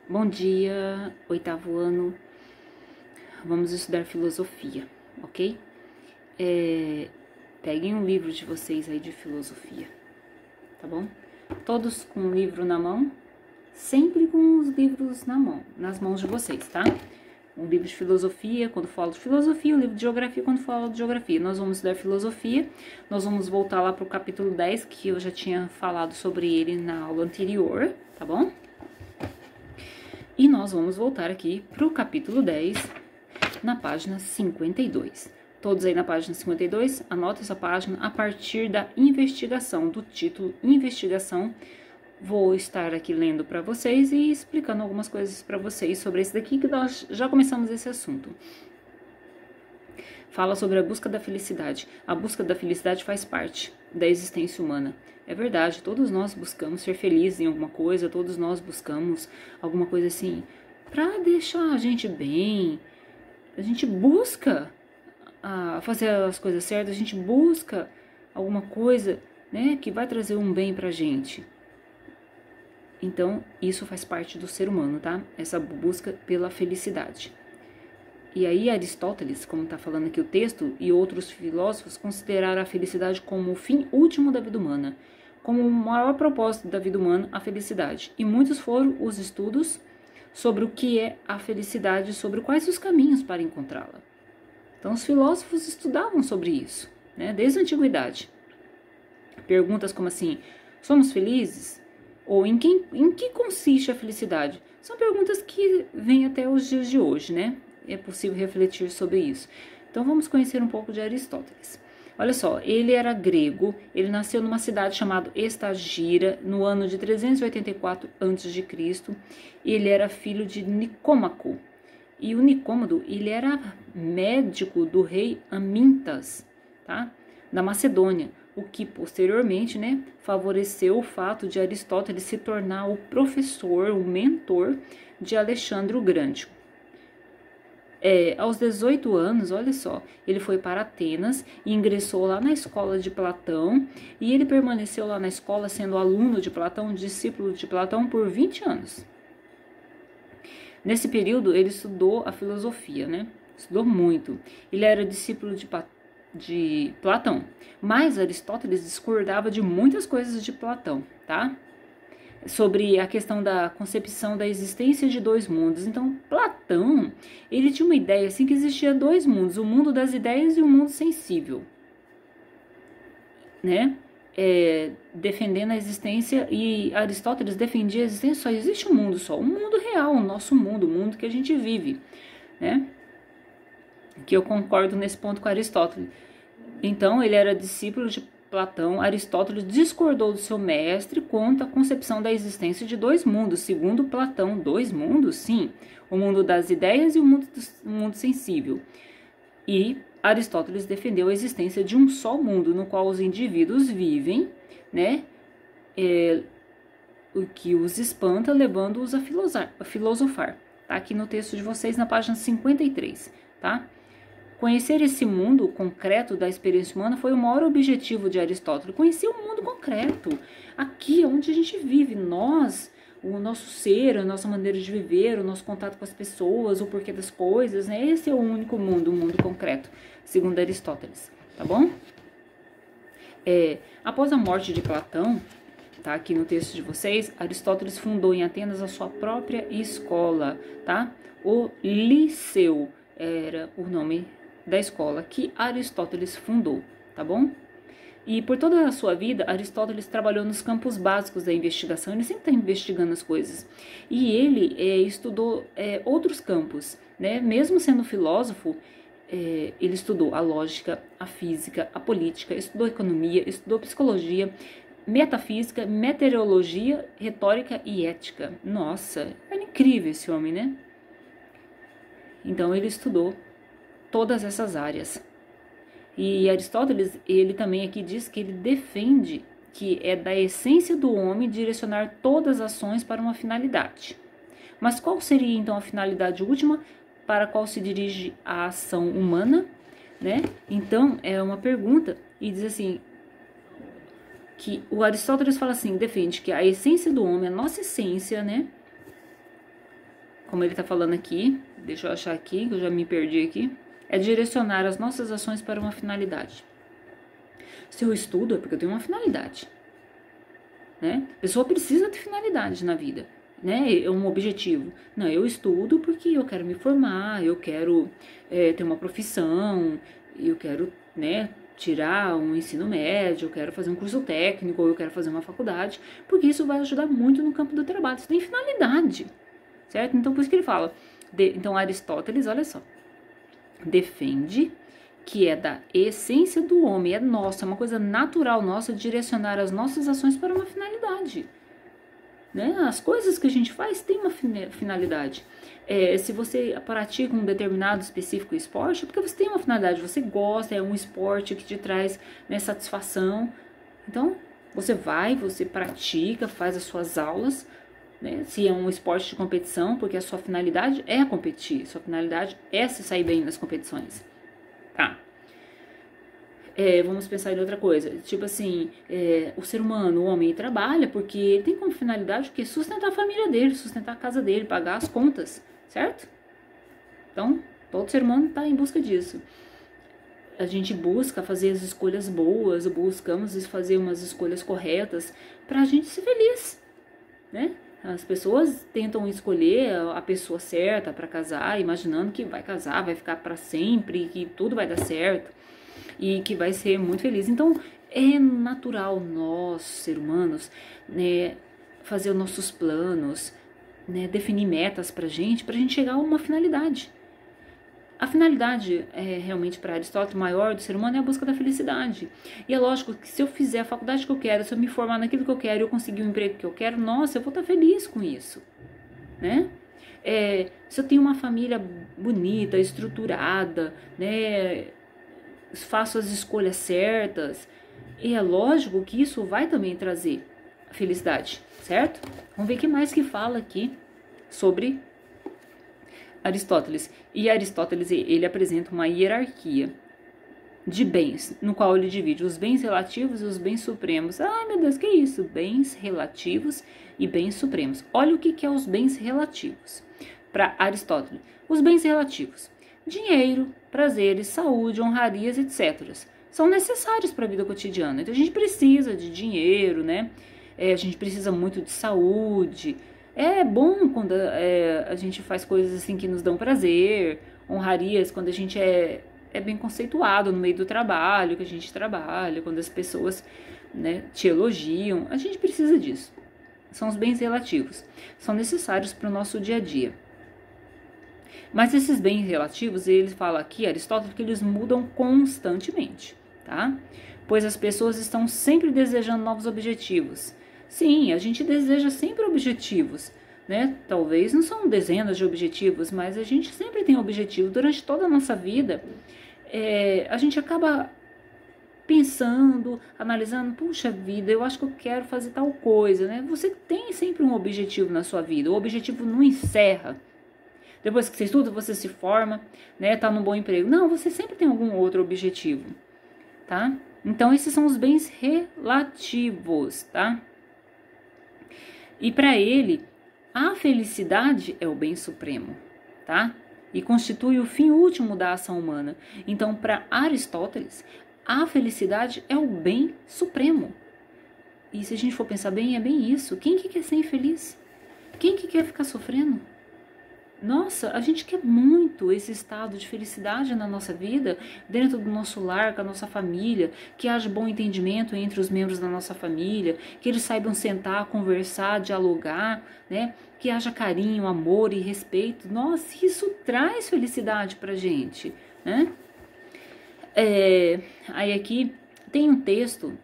Bom dia, oitavo ano. Vamos estudar filosofia, ok? Peguem um livro de vocês aí de filosofia, tá bom? Todos com o livro na mão, sempre com os livros na mão, nas mãos de vocês, tá? Um livro de filosofia, quando falo de filosofia, um livro de geografia, quando falo de geografia. Nós vamos estudar filosofia, nós vamos voltar lá pro capítulo 10, que eu já tinha falado sobre ele na aula anterior, tá bom? E nós vamos voltar aqui para o capítulo 10, na página 52. Todos aí na página 52, anota essa página a partir da investigação, do título Investigação. Vou estar aqui lendo para vocês e explicando algumas coisas para vocês sobre esse daqui, que nós já começamos esse assunto. Fala sobre a busca da felicidade. A busca da felicidade faz parte da existência humana. É verdade, todos nós buscamos ser felizes em alguma coisa, todos nós buscamos alguma coisa assim para deixar a gente bem. A gente busca fazer as coisas certas, a gente busca alguma coisa, né, que vai trazer um bem pra gente. Então, isso faz parte do ser humano, tá? Essa busca pela felicidade. E aí Aristóteles, como está falando aqui o texto, e outros filósofos consideraram a felicidade como o fim último da vida humana, como o maior propósito da vida humana, a felicidade. E muitos foram os estudos sobre o que é a felicidade, sobre quais os caminhos para encontrá-la. Então os filósofos estudavam sobre isso, né, desde a antiguidade. Perguntas como assim, somos felizes? Ou em que consiste a felicidade? São perguntas que vêm até os dias de hoje, né? É possível refletir sobre isso. Então vamos conhecer um pouco de Aristóteles. Olha só, ele era grego, ele nasceu numa cidade chamada Estagira, no ano de 384 a.C. Ele era filho de Nicômaco. E o Nicômodo, ele era médico do rei Amintas, tá? Da Macedônia, o que posteriormente, né, favoreceu o fato de Aristóteles se tornar o professor, o mentor de Alexandre o Grande. Aos 18 anos, olha só, ele foi para Atenas e ingressou lá na escola de Platão, e ele permaneceu lá na escola sendo aluno de Platão, discípulo de Platão por 20 anos. Nesse período, ele estudou a filosofia, né? Estudou muito. Ele era discípulo de Platão, mas Aristóteles discordava de muitas coisas de Platão, tá? Sobre a questão da concepção da existência de dois mundos. Então, Platão, ele tinha uma ideia assim que existia dois mundos, o mundo das ideias e o mundo sensível, né? Defendendo a existência, e Aristóteles defendia a existência, só existe um mundo só, o mundo real, o nosso mundo, o mundo que a gente vive, né? Que eu concordo nesse ponto com Aristóteles. Então, ele era discípulo de Platão. Aristóteles discordou do seu mestre quanto à concepção da existência de dois mundos. Segundo Platão, dois mundos, sim, o mundo das ideias e o mundo sensível. E Aristóteles defendeu a existência de um só mundo, no qual os indivíduos vivem, né? O que os espanta, levando-os a filosofar. Tá aqui no texto de vocês, na página 53, tá? Conhecer esse mundo concreto da experiência humana foi o maior objetivo de Aristóteles. Conhecer o mundo concreto, aqui onde a gente vive, nós, o nosso ser, a nossa maneira de viver, o nosso contato com as pessoas, o porquê das coisas, né? Esse é o único mundo, o mundo concreto, segundo Aristóteles, tá bom? Após a morte de Platão, tá aqui no texto de vocês, Aristóteles fundou em Atenas a sua própria escola, tá? O Liceu era o nome da escola que Aristóteles fundou, tá bom? E por toda a sua vida, Aristóteles trabalhou nos campos básicos da investigação, ele sempre está investigando as coisas. E ele estudou outros campos, né? Mesmo sendo filósofo, ele estudou a lógica, a física, a política, estudou economia, estudou psicologia, metafísica, meteorologia, retórica e ética. Nossa, é incrível esse homem, né? Então ele estudou todas essas áreas. E Aristóteles, ele também aqui diz que ele defende que é da essência do homem direcionar todas as ações para uma finalidade. Mas qual seria então a finalidade última para a qual se dirige a ação humana, né? Então é uma pergunta, e diz assim, que o Aristóteles fala assim, defende que a essência do homem, a nossa essência, né, como ele está falando aqui, deixa eu achar aqui, que eu já me perdi aqui, é direcionar as nossas ações para uma finalidade. Se eu estudo é porque eu tenho uma finalidade, né? A pessoa precisa ter finalidade na vida, né? É um objetivo. Não, eu estudo porque eu quero me formar, eu quero ter uma profissão, eu quero, né, tirar um ensino médio, eu quero fazer um curso técnico, ou eu quero fazer uma faculdade, porque isso vai ajudar muito no campo do trabalho. Isso tem finalidade, certo? Então, por isso que ele fala. Então, Aristóteles, olha só, defende que é da essência do homem, é nossa, é uma coisa natural nossa direcionar as nossas ações para uma finalidade. Né? As coisas que a gente faz têm uma finalidade. Se você pratica um determinado específico esporte, é porque você tem uma finalidade, você gosta, é um esporte que te traz, né, satisfação. Então, você vai, você pratica, faz as suas aulas, né? Se é um esporte de competição, porque a sua finalidade é competir, sua finalidade é se sair bem nas competições. Tá. Vamos pensar em outra coisa, tipo assim, o ser humano, o homem, trabalha porque ele tem como finalidade o quê? Sustentar a família dele, sustentar a casa dele, pagar as contas, certo? Então, todo ser humano está em busca disso. A gente busca fazer as escolhas boas, buscamos fazer umas escolhas corretas para a gente ser feliz, né? As pessoas tentam escolher a pessoa certa para casar, imaginando que vai casar, vai ficar para sempre, que tudo vai dar certo e que vai ser muito feliz. Então, é natural nós, seres humanos, né, fazer os nossos planos, né, definir metas pra gente chegar a uma finalidade. A finalidade, realmente, para Aristóteles, maior do ser humano é a busca da felicidade. E é lógico que se eu fizer a faculdade que eu quero, se eu me formar naquilo que eu quero, eu conseguir o emprego que eu quero, nossa, eu vou estar feliz com isso, né? Se eu tenho uma família bonita, estruturada, né, faço as escolhas certas, e é lógico que isso vai também trazer felicidade, certo? Vamos ver o que mais que fala aqui sobre Aristóteles. E Aristóteles, ele apresenta uma hierarquia de bens, no qual ele divide os bens relativos e os bens supremos. Ai, meu Deus, que isso? Bens relativos e bens supremos. Olha o que é os bens relativos para Aristóteles. Os bens relativos: dinheiro, prazeres, saúde, honrarias, etc. São necessários para a vida cotidiana. Então a gente precisa de dinheiro, né? A gente precisa muito de saúde. É bom quando a gente faz coisas assim que nos dão prazer, honrarias, quando a gente é bem conceituado no meio do trabalho, que a gente trabalha, quando as pessoas, né, te elogiam. A gente precisa disso. São os bens relativos. São necessários para o nosso dia a dia. Mas esses bens relativos, ele fala aqui, Aristóteles, que eles mudam constantemente, tá? Pois as pessoas estão sempre desejando novos objetivos. Sim, a gente deseja sempre objetivos, né? Talvez não são dezenas de objetivos, mas a gente sempre tem objetivo. Durante toda a nossa vida, a gente acaba pensando, analisando, puxa vida, eu acho que eu quero fazer tal coisa, né? Você tem sempre um objetivo na sua vida, o objetivo não encerra. Depois que você estuda, você se forma, né? Tá num bom emprego. Não, você sempre tem algum outro objetivo, tá? Então, esses são os bens relativos, tá? E para ele, a felicidade é o bem supremo, tá? E constitui o fim último da ação humana. Então, para Aristóteles, a felicidade é o bem supremo. E se a gente for pensar bem, é bem isso. Quem que quer ser infeliz? Quem que quer ficar sofrendo? Nossa, a gente quer muito esse estado de felicidade na nossa vida, dentro do nosso lar, com a nossa família, que haja bom entendimento entre os membros da nossa família, que eles saibam sentar, conversar, dialogar, né? Que haja carinho, amor e respeito. Nossa, isso traz felicidade pra gente, né? Aí aqui tem um texto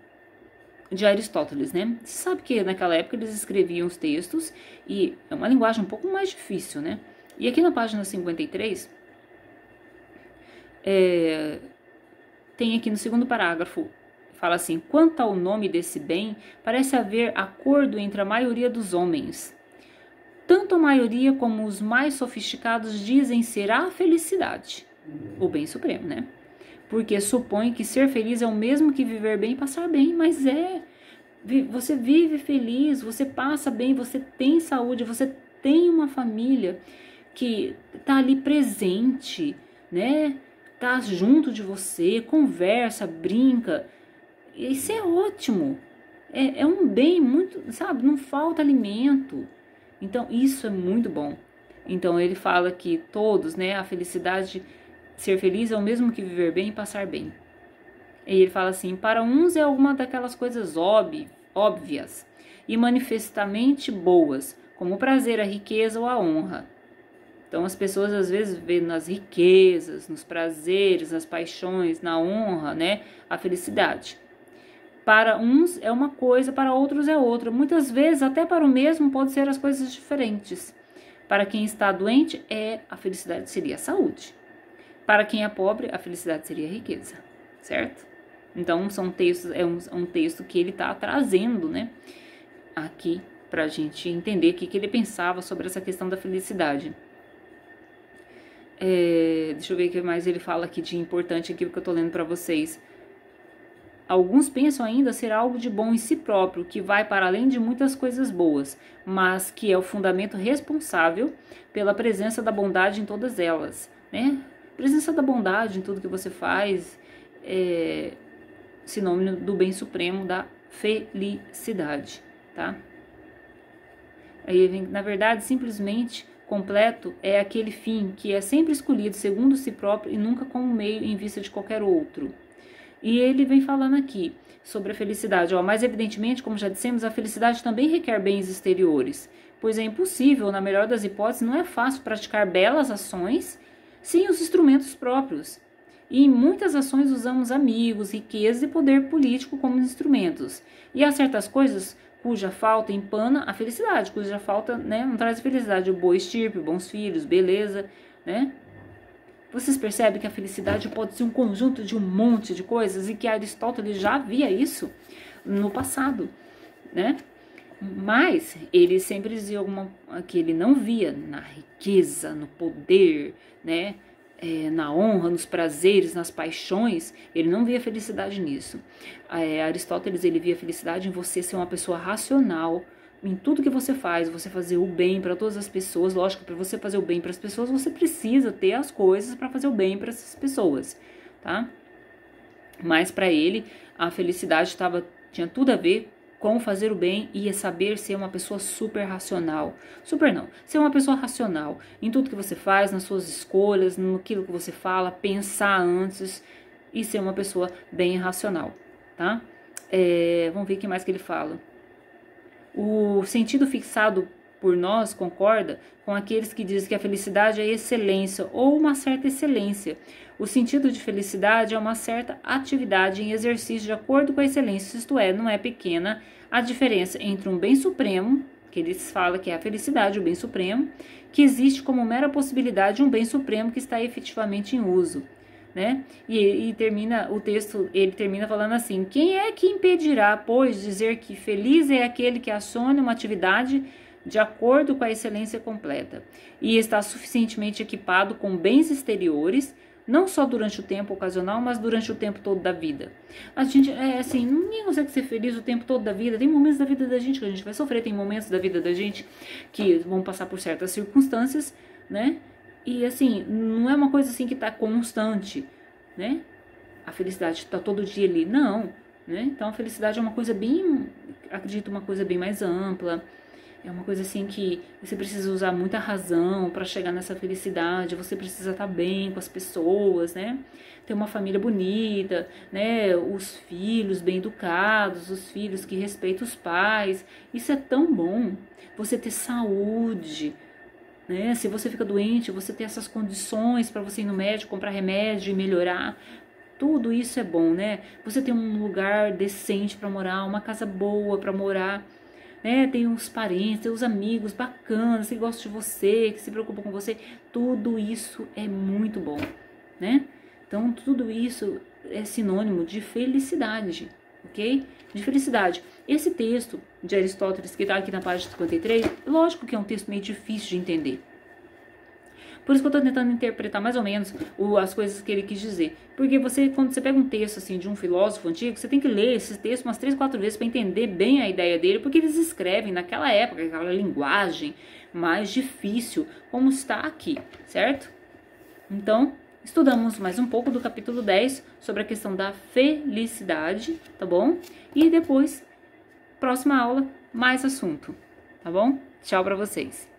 de Aristóteles, né? Você sabe que naquela época eles escreviam os textos e é uma linguagem um pouco mais difícil, né? E aqui na página 53, tem aqui no segundo parágrafo, fala assim: quanto ao nome desse bem, parece haver acordo entre a maioria dos homens. Tanto a maioria como os mais sofisticados dizem ser a felicidade, o bem supremo, né? Porque supõe que ser feliz é o mesmo que viver bem e passar bem, mas você vive feliz, você passa bem, você tem saúde, você tem uma família. que tá ali presente, né? Tá junto de você, conversa, brinca. Isso é ótimo. É um bem muito, sabe? Não falta alimento. Então, isso é muito bom. Então, ele fala que todos, né? A felicidade, ser feliz é o mesmo que viver bem e passar bem. E ele fala assim, para uns é uma daquelas coisas óbvias e manifestamente boas, como o prazer, a riqueza ou a honra. Então as pessoas às vezes veem nas riquezas, nos prazeres, nas paixões, na honra, né, a felicidade. Para uns é uma coisa, para outros é outra. Muitas vezes até para o mesmo pode ser as coisas diferentes. Para quem está doente, a felicidade seria a saúde. Para quem é pobre, a felicidade seria a riqueza, certo? Então são textos, um texto que ele está trazendo, né, aqui para a gente entender o que ele pensava sobre essa questão da felicidade. Deixa eu ver o que mais ele fala aqui de importante aqui que eu estou lendo para vocês. Alguns pensam ainda ser algo de bom em si próprio, que vai para além de muitas coisas boas, mas que é o fundamento responsável pela presença da bondade em todas elas, né? Presença da bondade em tudo que você faz é sinônimo do bem supremo, da felicidade, tá? Aí, na verdade, simplesmente completo é aquele fim que é sempre escolhido segundo si próprio e nunca como meio em vista de qualquer outro. E ele vem falando aqui sobre a felicidade. Mas evidentemente, como já dissemos, a felicidade também requer bens exteriores, pois é impossível, na melhor das hipóteses, não é fácil praticar belas ações sem os instrumentos próprios. E em muitas ações usamos amigos, riqueza e poder político como instrumentos. E há certas coisas cuja falta empana a felicidade, cuja falta, né, não traz a felicidade. Boa estirpe, bons filhos, beleza, né? Vocês percebem que a felicidade pode ser um conjunto de um monte de coisas e que Aristóteles já via isso no passado, né? Mas ele sempre dizia que ele não via na riqueza, no poder, né? Na honra, nos prazeres, nas paixões, ele não via felicidade nisso. Aristóteles, ele via felicidade em você ser uma pessoa racional, em tudo que você faz, você fazer o bem para todas as pessoas. Lógico, para você fazer o bem para as pessoas, você precisa ter as coisas para fazer o bem para essas pessoas, tá? Mas para ele, a felicidade tinha tudo a ver com fazer o bem e saber ser uma pessoa super racional. Super não, ser uma pessoa racional em tudo que você faz, nas suas escolhas, naquilo que você fala, pensar antes e ser uma pessoa bem racional, tá? Vamos ver o que mais que ele fala. O sentido fixado por nós concorda com aqueles que dizem que a felicidade é excelência ou uma certa excelência. O sentido de felicidade é uma certa atividade em exercício de acordo com a excelência, isto é, não é pequena a diferença entre um bem supremo, que eles falam que é a felicidade, o bem supremo, que existe como mera possibilidade, um bem supremo que está efetivamente em uso, né? E termina o texto, ele termina falando assim: quem é que impedirá, pois, dizer que feliz é aquele que aciona uma atividade de acordo com a excelência completa e está suficientemente equipado com bens exteriores, não só durante o tempo ocasional, mas durante o tempo todo da vida. A gente, assim, ninguém consegue ser feliz o tempo todo da vida. Tem momentos da vida da gente que a gente vai sofrer, tem momentos da vida da gente que vão passar por certas circunstâncias, né? E assim, não é uma coisa assim que tá constante, né? A felicidade tá todo dia ali, não, né? Então a felicidade é uma coisa bem, acredito, uma coisa bem mais ampla. É uma coisa assim que você precisa usar muita razão para chegar nessa felicidade. Você precisa estar bem com as pessoas, né? Ter uma família bonita, né? Os filhos bem educados, os filhos que respeitam os pais. Isso é tão bom. Você ter saúde, né? Se você fica doente, você ter essas condições para você ir no médico, comprar remédio e melhorar. Tudo isso é bom, né? Você ter um lugar decente para morar, uma casa boa para morar, né? Tem os parentes, tem os amigos bacanas que gostam de você, que se preocupam com você. Tudo isso é muito bom, né? Então, tudo isso é sinônimo de felicidade, ok? De felicidade. Esse texto de Aristóteles, que está aqui na página 53, lógico que é um texto meio difícil de entender. Por isso que eu tô tentando interpretar mais ou menos as coisas que ele quis dizer. Porque quando você pega um texto assim de um filósofo antigo, você tem que ler esse texto umas 3, 4 vezes para entender bem a ideia dele, porque eles escrevem naquela época, aquela linguagem mais difícil, como está aqui, certo? Então, estudamos mais um pouco do capítulo 10 sobre a questão da felicidade, tá bom? E depois, próxima aula, mais assunto, tá bom? Tchau pra vocês.